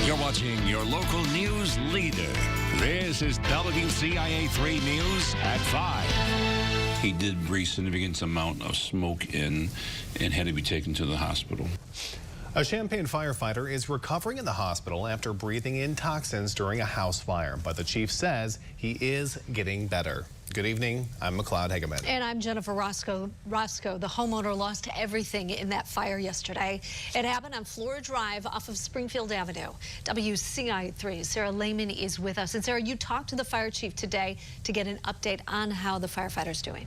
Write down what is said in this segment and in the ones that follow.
You're watching your local news leader. This is WCIA 3 News at 5. He did breathe significant amount of smoke in and had to be taken to the hospital. A Champaign firefighter is recovering in the hospital after breathing in toxins during a house fire, but the chief says he is getting better. Good evening, I'm McLeod Hageman. And I'm Jennifer Roscoe. The homeowner lost everything in that fire yesterday. It happened on Flora Drive off of Springfield Avenue. WCIA 3, Sarah Lehman is with us. And Sarah, you talked to the fire chief today to get an update on how the firefighter's doing.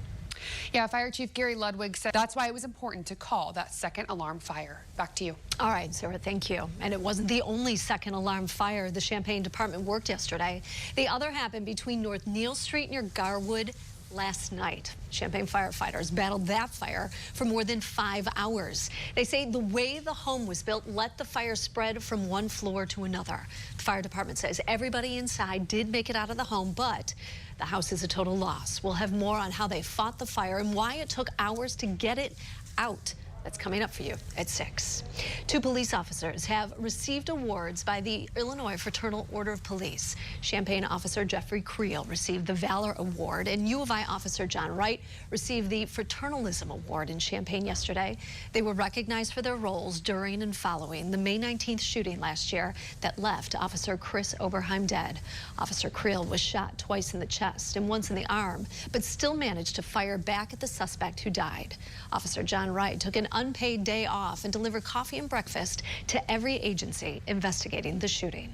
Yeah, Fire Chief Gary Ludwig said that's why it was important to call that second alarm fire. Back to you. All right, Sarah, thank you. And it wasn't the only second alarm fire the Champaign department worked yesterday. The other happened between North Neal Street near Garwood last night. Champaign firefighters battled that fire for more than 5 hours. They say the way the home was built let the fire spread from one floor to another. The fire department says everybody inside did make it out of the home, but the house is a total loss. We'll have more on how they fought the fire and why it took hours to get it out. That's coming up for you at 6. 2 police officers have received awards by the Illinois Fraternal Order of Police. Champaign officer Jeffrey Creel received the Valor Award, and U of I officer John Wright received the Fraternalism Award in Champaign yesterday. They were recognized for their roles during and following the May 19th shooting last year that left Officer Chris Oberheim dead. Officer Creel was shot twice in the chest and once in the arm, but still managed to fire back at the suspect who died. Officer John Wright took an unpaid day off and delivered coffee and breakfast to every agency investigating the shooting.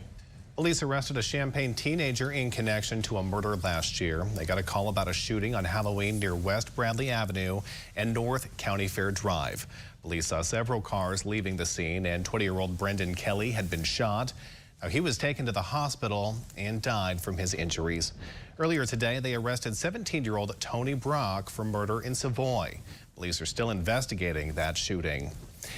Police arrested a Champaign teenager in connection to a murder last year. They got a call about a shooting on Halloween near West Bradley Avenue and North County Fair Drive. Police saw several cars leaving the scene, and 20-year-old Brendan Kelly had been shot. Now, he was taken to the hospital and died from his injuries. Earlier today, they arrested 17-year-old Tony Brock for murder in Savoy. Police are still investigating that shooting.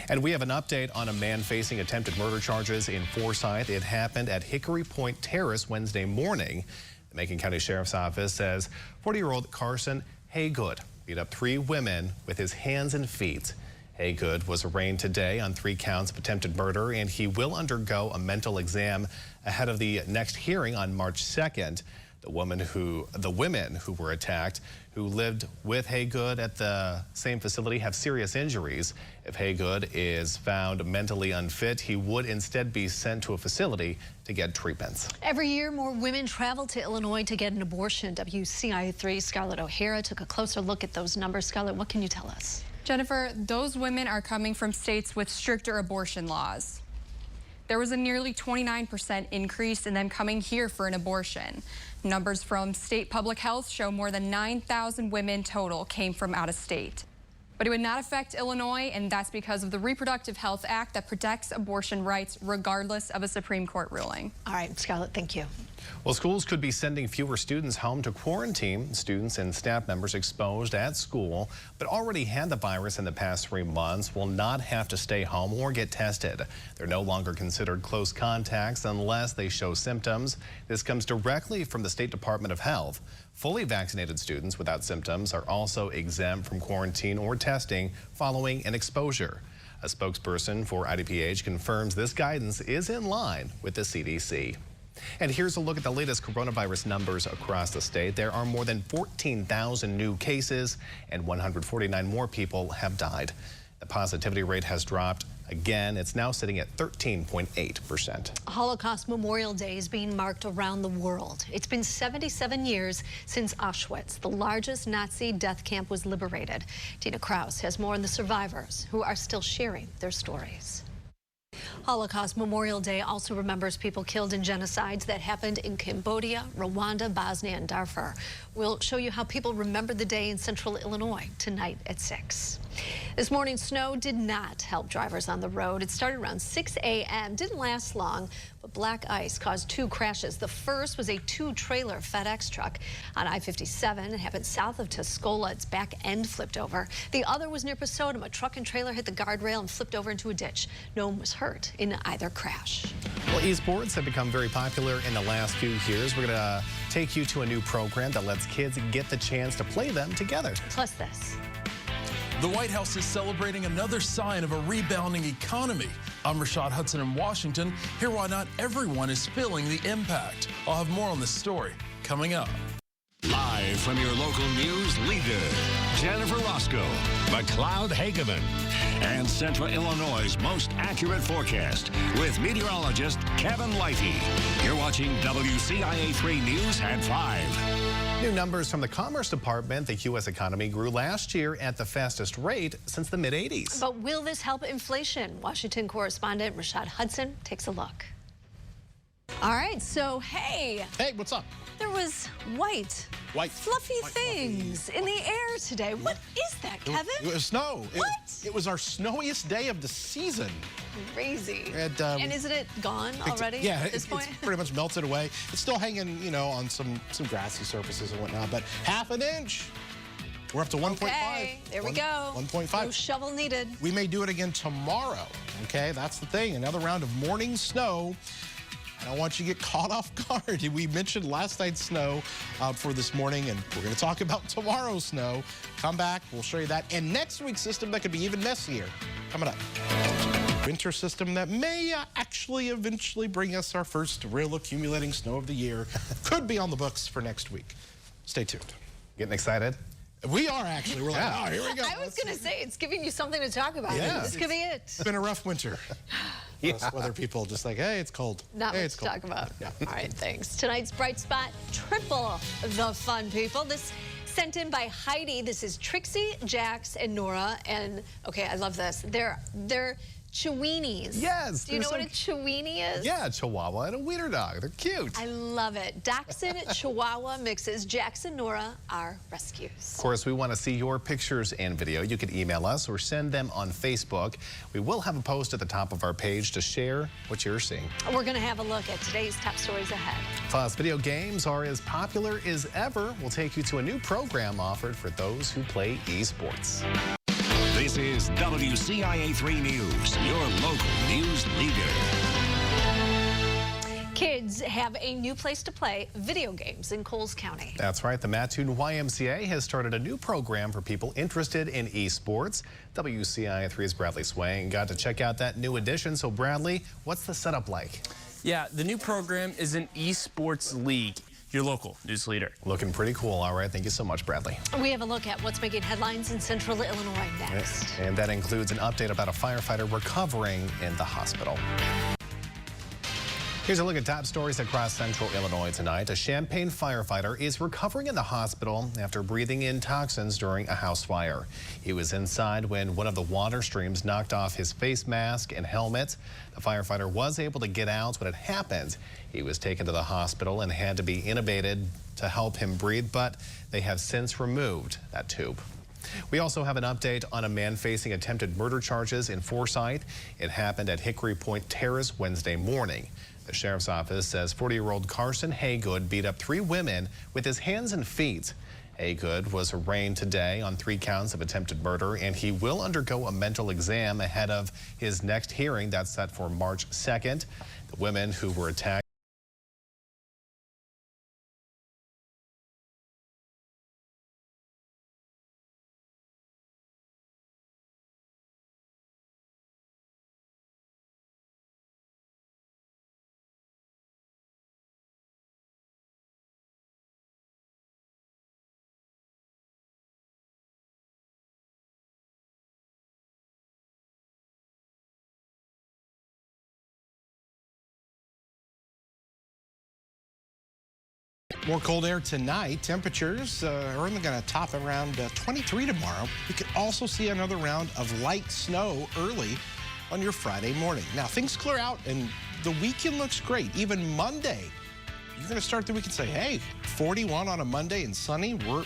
And we have an update on a man facing attempted murder charges in Forsyth. It happened at Hickory Point Terrace Wednesday morning. The Macon County Sheriff's Office says 40-year-old Carson Haygood beat up 3 women with his hands and feet. Haygood was arraigned today on 3 counts of attempted murder, and he will undergo a mental exam ahead of the next hearing on March 2nd. The women who were attacked, who lived with Haygood at the same facility, have serious injuries. If Haygood is found mentally unfit, he would instead be sent to a facility to get treatments. Every year, more women travel to Illinois to get an abortion. WCIA 3 Scarlett O'Hara took a closer look at those numbers. Scarlett, what can you tell us? Jennifer, those women are coming from states with stricter abortion laws. There was a nearly 29% increase in them coming here for an abortion. Numbers from state public health show more than 9,000 women total came from out of state. But it would not affect Illinois, and that's because of the Reproductive Health Act that protects abortion rights regardless of a Supreme Court ruling. All right, Scarlett, thank you. Well, schools could be sending fewer students home to quarantine. Students and staff members exposed at school but already had the virus in the past 3 months will not have to stay home or get tested. They're no longer considered close contacts unless they show symptoms. This comes directly from the State Department of Health. Fully vaccinated students without symptoms are also exempt from quarantine or testing following an exposure. A spokesperson for IDPH confirms this guidance is in line with the CDC. And here's a look at the latest coronavirus numbers across the state. There are more than 14,000 new cases and 149 more people have died. The positivity rate has dropped again. It's now sitting at 13.8%. Holocaust Memorial Day is being marked around the world. It's been 77 years since Auschwitz, the largest Nazi death camp, was liberated. Tina Kraus has more on the survivors who are still sharing their stories. Holocaust Memorial Day also remembers people killed in genocides that happened in Cambodia, Rwanda, Bosnia, and Darfur. We'll show you how people remember the day in central Illinois tonight at 6. This morning's snow did not help drivers on the road. It started around 6 a.m., didn't last long, but black ice caused 2 crashes. The first was a 2-trailer FedEx truck on I-57. It happened south of Tuscola. Its back end flipped over. The other was near Posodum. A truck and trailer hit the guardrail and flipped over into a ditch. No one was hurt in either crash. Well, esports have become very popular in the last few years. We're going to take you to a new program that lets kids get the chance to play them together. Plus this. The White House is celebrating another sign of a rebounding economy. I'm Rashad Hudson in Washington. Hear why not everyone is feeling the impact. I'll have more on this story coming up. Live from your local news leader, Jennifer Roscoe, McLeod Hageman, and Central Illinois' most accurate forecast with meteorologist Kevin Lighty. You're watching WCIA 3 News at 5. New numbers from the Commerce Department. The U.S. economy grew last year at the fastest rate since the mid-'80s. But will this help inflation? Washington correspondent Rashad Hudson takes a look. All right, so hey. Hey, what's up? There was white fluffy things in the air today. What is that, Kevin? It was snow. What? It was our snowiest day of the season. Crazy. And isn't it gone already at this point? It's pretty much melted away. It's still hanging, you know, on some grassy surfaces and whatnot, but half an inch. We're up to 1.5. Okay, there we go. 1.5. No shovel needed. We may do it again tomorrow, okay? That's the thing. Another round of morning snow. I don't want you to get caught off guard. We mentioned last night's snow for this morning, and we're going to talk about tomorrow's snow. Come back, we'll show you that. And next week's system that could be even messier coming up. Winter system that may actually eventually bring us our first real accumulating snow of the year. Could be on the books for next week. Stay tuned. Getting excited? We are actually. We're like, oh, here we go. I was going to say, it's giving you something to talk about. Yeah. This could be it. It's been a rough winter. Most weather people just like, hey, it's cold. Not hey, much it's to cold. talk about. Yeah. All right, thanks. Tonight's Bright Spot, triple the fun, people. This sent in by Heidi. This is Trixie, Jax, and Nora. And, okay, I love this. They're Chiweenies. Yes. Do you know what a Chiweenie is? Yeah, Chihuahua and a wiener dog. They're cute. I love it. Dachshund Chihuahua mixes. Jax and Nora are rescues. Of course, we want to see your pictures and video. You can email us or send them on Facebook. We will have a post at the top of our page to share what you're seeing. We're going to have a look at today's top stories ahead. Plus, video games are as popular as ever. We'll take you to a new program offered for those who play esports. This is WCIA 3 News, your local news leader. Kids have a new place to play video games in Coles County. That's right. The Mattoon YMCA has started a new program for people interested in esports. WCIA 3's Bradley Swain got to check out that new addition. So, Bradley, what's the setup like? Yeah, the new program is an esports league. Your local news leader. Looking pretty cool. All right. Thank you so much, Bradley. We have a look at what's making headlines in Central Illinois next. And that includes an update about a firefighter recovering in the hospital. Here's a look at top stories across Central Illinois tonight. A Champaign firefighter is recovering in the hospital after breathing in toxins during a house fire. He was inside when one of the water streams knocked off his face mask and helmet. The firefighter was able to get out when it happened. He was taken to the hospital and had to be intubated to help him breathe, but they have since removed that tube. We also have an update on a man facing attempted murder charges in Forsyth. It happened at Hickory Point Terrace Wednesday morning. The sheriff's office says 40-year-old Carson Haygood beat up 3 women with his hands and feet. Haygood was arraigned today on 3 counts of attempted murder, and he will undergo a mental exam ahead of his next hearing that's set for March 2nd. The women who were attacked More cold air tonight. Temperatures are only going to top around 23 tomorrow. We could also see another round of light snow early on your Friday morning. Now, things clear out and the weekend looks great. Even Monday, you're going to start the week and say, hey, 41 on a Monday and sunny. We're